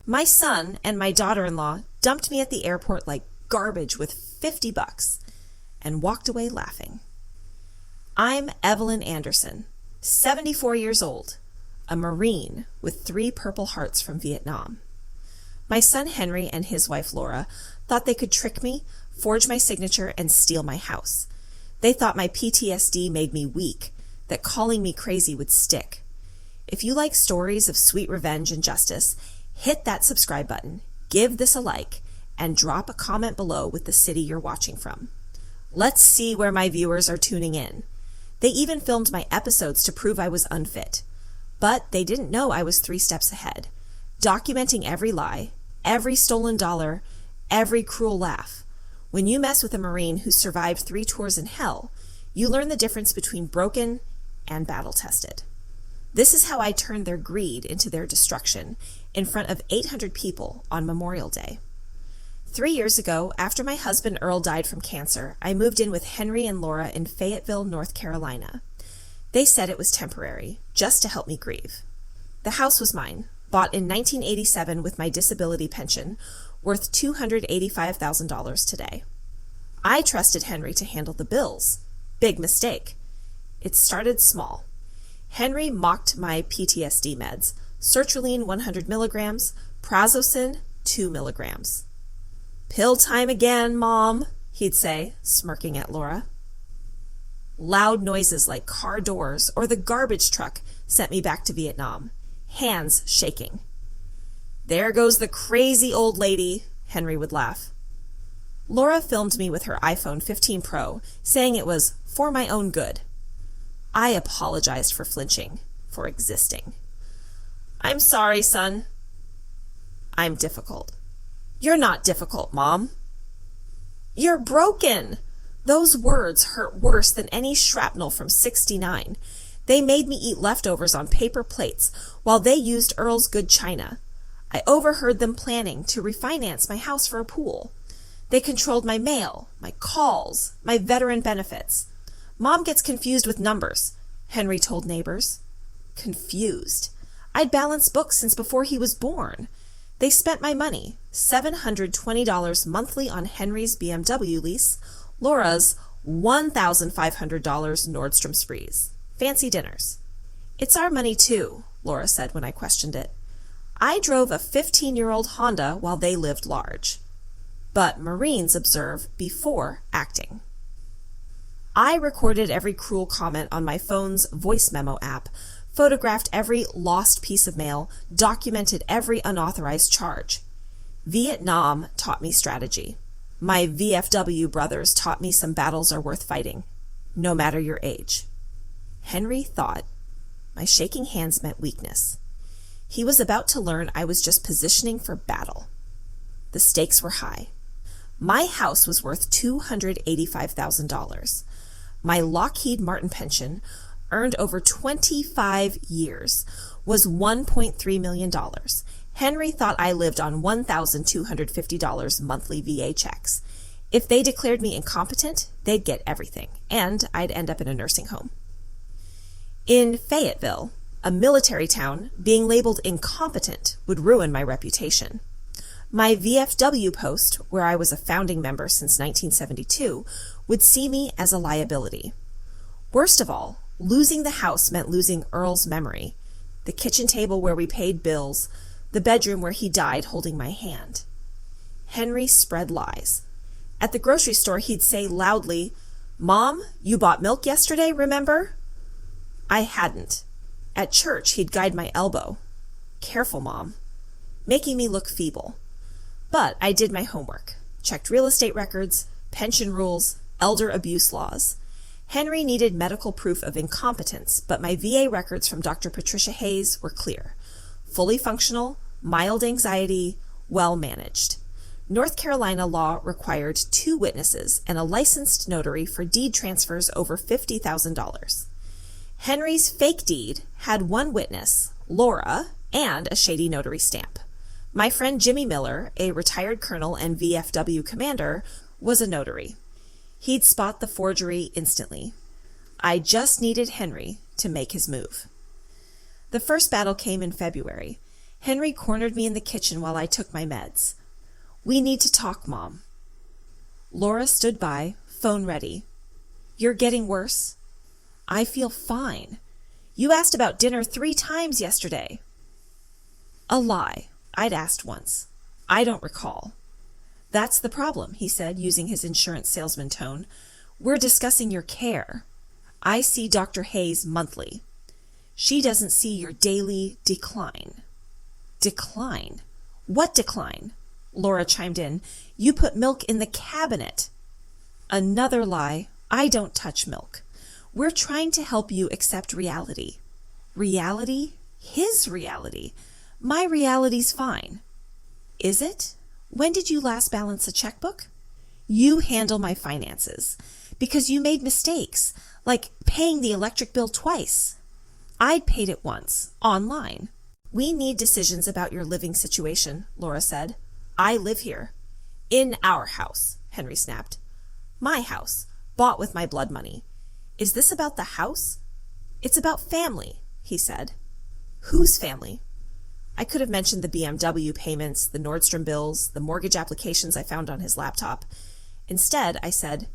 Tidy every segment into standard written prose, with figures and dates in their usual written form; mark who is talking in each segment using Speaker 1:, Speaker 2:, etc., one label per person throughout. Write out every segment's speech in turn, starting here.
Speaker 1: My son and my daughter-in-law dumped me at the airport like garbage with $50 and walked away laughing. I'm Evelyn Anderson, 74 years old, a Marine with 3 Purple Hearts from Vietnam. My son Henry and his wife Laura thought they could trick me, forge my signature, and steal my house. They thought my PTSD made me weak, that calling me crazy would stick. If you like stories of sweet revenge and justice, hit that subscribe button, give this a like, and drop a comment below with the city you're watching from. Let's see where my viewers are tuning in. They even filmed my episodes to prove I was unfit. But they didn't know I was 3 steps ahead, documenting every lie, every stolen dollar, every cruel laugh. When you mess with a Marine who survived 3 tours in hell, you learn the difference between broken and battle-tested. This is how I turned their greed into their destruction in front of 800 people on Memorial Day. 3 years ago, after my husband Earl died from cancer, I moved in with Henry and Laura in Fayetteville, North Carolina. They said it was temporary, just to help me grieve. The house was mine, bought in 1987 with my disability pension, worth $285,000 today. I trusted Henry to handle the bills. Big mistake. It started small. Henry mocked my PTSD meds, sertraline 100 milligrams, prazosin 2 milligrams. "Pill time again, Mom," he'd say, smirking at Laura. Loud noises like car doors or the garbage truck sent me back to Vietnam, hands shaking. "There goes the crazy old lady," Henry would laugh. Laura filmed me with her iPhone 15 Pro, saying it was for my own good. I apologized for flinching, for existing. "I'm sorry, son." "I'm difficult." "You're not difficult, Mom." "You're broken." Those words hurt worse than any shrapnel from '69. They made me eat leftovers on paper plates while they used Earl's good china. I overheard them planning to refinance my house for a pool. They controlled my mail, my calls, my veteran benefits. "Mom gets confused with numbers," Henry told neighbors. Confused. I'd balanced books since before he was born. They spent my money, $720 monthly on Henry's BMW lease, Laura's $1,500 Nordstrom sprees. Fancy dinners. "It's our money too," Laura said when I questioned it. I drove a 15-year-old Honda while they lived large. But Marines observe before acting. I recorded every cruel comment on my phone's voice memo app, photographed every lost piece of mail, documented every unauthorized charge. Vietnam taught me strategy. My VFW brothers taught me some battles are worth fighting, no matter your age. Henry thought my shaking hands meant weakness. He was about to learn I was just positioning for battle. The stakes were high. My house was worth $285,000. My Lockheed Martin pension, earned over 25 years, was $1.3 million. Henry thought I lived on $1,250 monthly VA checks. If they declared me incompetent, they'd get everything, and I'd end up in a nursing home. In Fayetteville, a military town, being labeled incompetent would ruin my reputation. My VFW post, where I was a founding member since 1972, would see me as a liability. Worst of all, losing the house meant losing Earl's memory, the kitchen table where we paid bills, the bedroom where he died holding my hand. Henry spread lies. At the grocery store, he'd say loudly, "Mom, you bought milk yesterday, remember?" I hadn't. At church, he'd guide my elbow. "Careful, Mom," making me look feeble. But I did my homework, checked real estate records, pension rules, elder abuse laws. Henry needed medical proof of incompetence, but my VA records from Dr. Patricia Hayes were clear. Fully functional, mild anxiety, well managed. North Carolina law required 2 witnesses and a licensed notary for deed transfers over $50,000. Henry's fake deed had 1 witness, Laura, and a shady notary stamp. My friend Jimmy Miller, a retired colonel and VFW commander, was a notary. He'd spot the forgery instantly. I just needed Henry to make his move. The first battle came in February. Henry cornered me in the kitchen while I took my meds. We need to talk, Mom. Laura stood by, phone ready. You're getting worse? I feel fine. You asked about dinner 3 times yesterday. A lie. I'd asked once. I don't recall. That's the problem, he said, using his insurance salesman tone. We're discussing your care. I see Dr. Hayes monthly. She doesn't see your daily decline. Decline? What decline? Laura chimed in. You put milk in the cabinet. Another lie. I don't touch milk. We're trying to help you accept reality. Reality? His reality. My reality's fine. Is it? When did you last balance a checkbook? You handle my finances because you made mistakes, like paying the electric bill twice. I'd paid it once, online. We need decisions about your living situation, Laura said. I live here. In our house, Henry snapped. My house, bought with my blood money. Is this about the house? It's about family, he said. Whose family? I could have mentioned the BMW payments, the Nordstrom bills, the mortgage applications I found on his laptop. Instead, I said,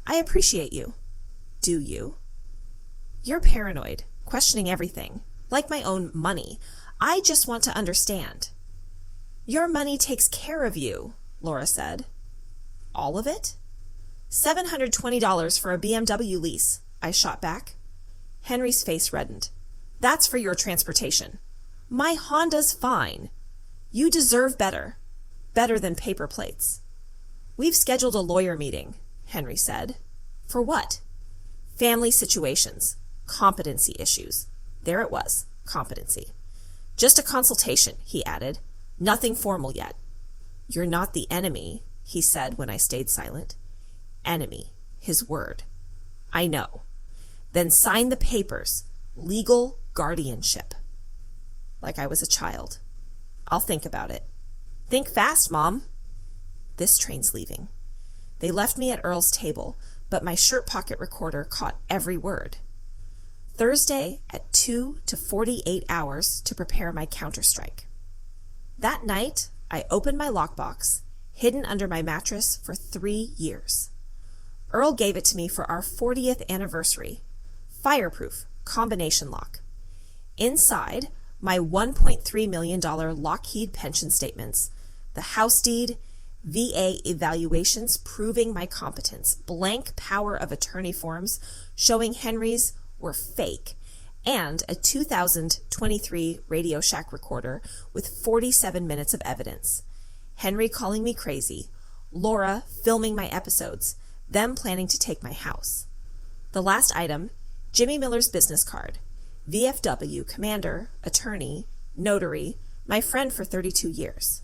Speaker 1: I appreciate you. Do you? You're paranoid, questioning everything, like my own money. I just want to understand. Your money takes care of you, Laura said. All of it? $720 for a BMW lease, I shot back. Henry's face reddened. That's for your transportation. My Honda's fine. You deserve better. Better than paper plates. We've scheduled a lawyer meeting, Henry said. For what? Family situations. Competency issues. There it was. Competency. Just a consultation, he added. Nothing formal yet. You're not the enemy, he said when I stayed silent. Enemy. His word. I know. Then sign the papers. Legal guardianship. Like I was a child. I'll think about it. Think fast, Mom. This train's leaving. They left me at Earl's table, but my shirt pocket recorder caught every word. Thursday at 2 to 48 hours to prepare my counterstrike. That night, I opened my lockbox, hidden under my mattress for 3 years. Earl gave it to me for our 40th anniversary. Fireproof, combination lock. Inside, my $1.3 million Lockheed pension statements, the house deed, VA evaluations proving my competence, blank power of attorney forms showing Henry's were fake, and a 2023 Radio Shack recorder with 47 minutes of evidence. Henry calling me crazy, Laura filming my episodes, them planning to take my house. The last item, Jimmy Miller's business card. VFW, commander, attorney, notary, my friend for 32 years.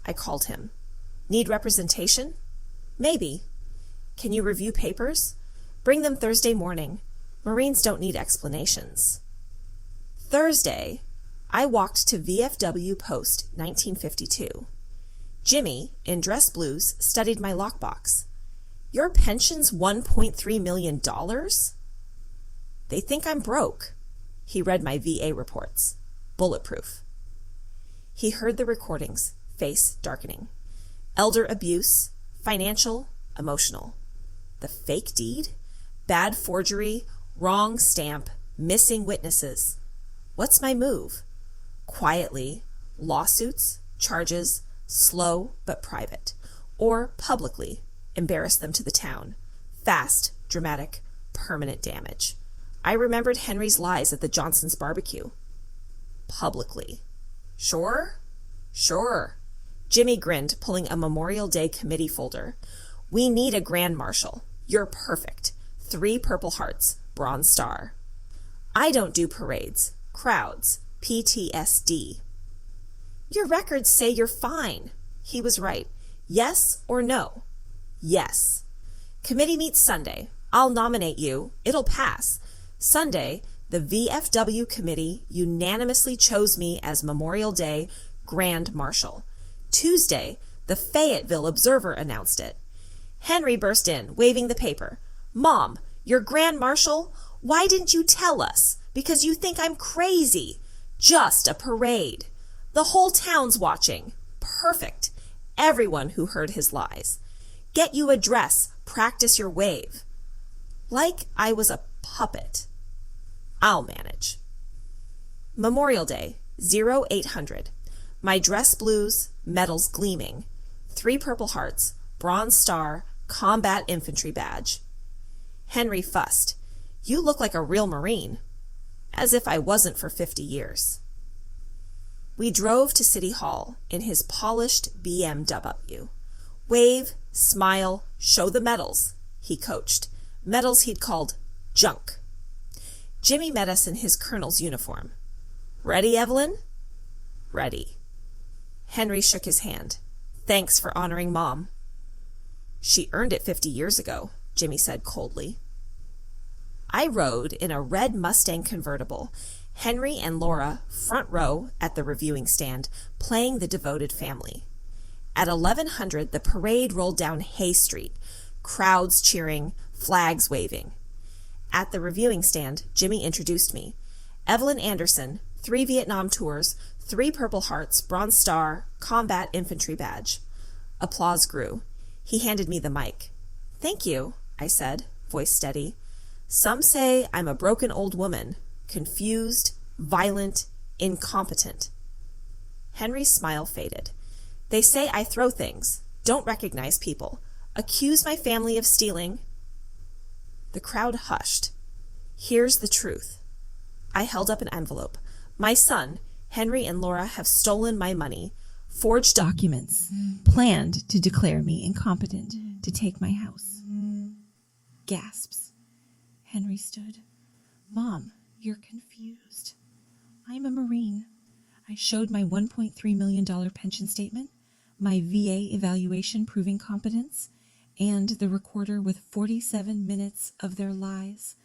Speaker 1: I called him. Need representation? Maybe. Can you review papers? Bring them Thursday morning. Marines don't need explanations. Thursday, I walked to VFW Post 1952. Jimmy, in dress blues, studied my lockbox. Your pension's $1.3 million? They think I'm broke. He read my VA reports. Bulletproof. He heard the recordings, face darkening. Elder abuse, financial, emotional. The fake deed? Bad forgery, wrong stamp, missing witnesses. What's my move? Quietly, lawsuits, charges, slow but private. Or publicly, embarrass them to the town. Fast, dramatic, permanent damage. I remembered Henry's lies at the Johnsons' barbecue. Publicly. Sure? Sure. Jimmy grinned, pulling a Memorial Day committee folder. We need a grand marshal. You're perfect. 3 Purple Hearts, Bronze Star. I don't do parades, crowds, PTSD. Your records say you're fine. He was right. Yes or no? Yes. Committee meets Sunday. I'll nominate you. It'll pass. Sunday, the VFW committee unanimously chose me as Memorial Day Grand Marshal. Tuesday, the Fayetteville Observer announced it. Henry burst in, waving the paper. Mom, you're Grand Marshal? Why didn't you tell us? Because you think I'm crazy. Just a parade. The whole town's watching. Perfect. Everyone who heard his lies. Get you a dress. Practice your wave. Like I was a puppet. I'll manage. Memorial Day, 0800. My dress blues, medals gleaming. 3 Purple Hearts, Bronze Star, Combat Infantry Badge. Henry fussed. You look like a real Marine. As if I wasn't for 50 years. We drove to City Hall in his polished BMW. Wave, smile, show the medals, he coached. Medals he'd called junk. Jimmy met us in his colonel's uniform. Ready, Evelyn? Ready. Henry shook his hand. Thanks for honoring Mom. She earned it 50 years ago, Jimmy said coldly. I rode in a red Mustang convertible, Henry and Laura front row at the reviewing stand, playing The Devoted Family. At 1100, the parade rolled down Hay Street, crowds cheering, flags waving. At the reviewing stand, Jimmy introduced me. Evelyn Anderson, 3 Vietnam tours, 3 Purple Hearts, Bronze Star, Combat Infantry Badge. Applause grew. He handed me the mic. Thank you, I said, voice steady. Some say I'm a broken old woman, confused, violent, incompetent. Henry's smile faded. They say I throw things, don't recognize people, accuse my family of stealing. The crowd hushed. Here's the truth. I held up an envelope. My son, Henry and Laura, have stolen my money, forged documents, planned to declare me incompetent to take my house. Gasps. Henry stood. Mom, you're confused. I'm a Marine. I showed my $1.3 million pension statement, my VA evaluation proving competence, and the recorder with 47 minutes of their lies.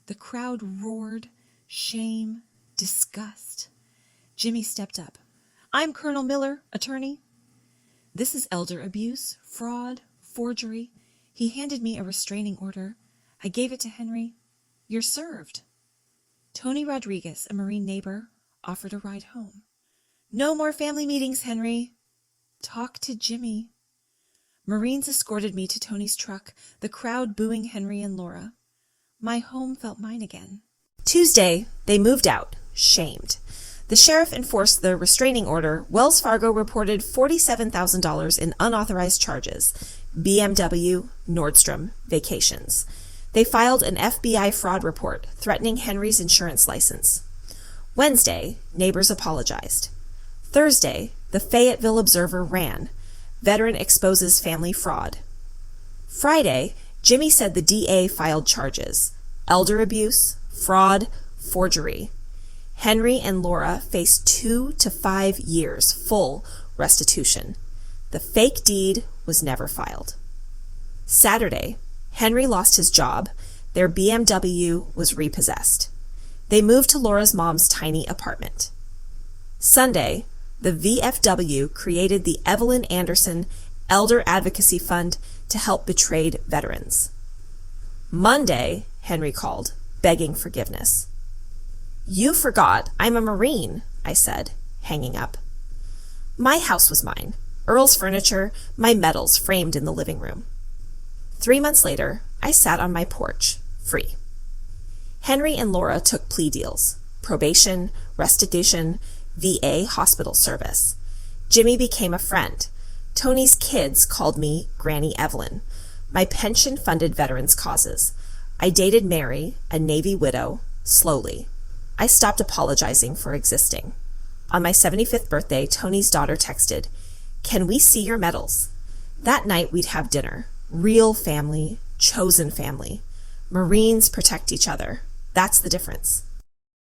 Speaker 1: The crowd roared, shame, disgust. Jimmy stepped up. I'm Colonel Miller, attorney. This is elder abuse, fraud, forgery. He handed me a restraining order. I gave it to Henry. You're served. Tony Rodriguez, a Marine neighbor, offered a ride home. No more family meetings, Henry. Talk to Jimmy. Marines escorted me to Tony's truck, the crowd booing Henry and Laura. My home felt mine again. Tuesday, they moved out, shamed. The sheriff enforced the restraining order. Wells Fargo reported $47,000 in unauthorized charges. BMW, Nordstrom, vacations. They filed an FBI fraud report threatening Henry's insurance license. Wednesday, neighbors apologized. Thursday, the Fayetteville Observer ran. Veteran exposes family fraud. Friday, Jimmy said the DA filed charges. Elder abuse, fraud, forgery. Henry and Laura faced 2 to 5 years full restitution. The fake deed was never filed. Saturday, Henry lost his job. Their BMW was repossessed. They moved to Laura's mom's tiny apartment. Sunday, the VFW created the Evelyn Anderson Elder Advocacy Fund to help betrayed veterans. Monday, Henry called, begging forgiveness. You forgot I'm a Marine, I said, hanging up. My house was mine. Earl's furniture, my medals framed in the living room. 3 months later, I sat on my porch, free. Henry and Laura took plea deals, probation, restitution, VA hospital service. Jimmy became a friend. Tony's kids called me Granny Evelyn. My pension funded veterans' causes. I dated Mary, a Navy widow, slowly. I stopped apologizing for existing. On my 75th birthday, Tony's daughter texted, "Can we see your medals?" That night we'd have dinner. Real family, chosen family. Marines protect each other. That's the difference.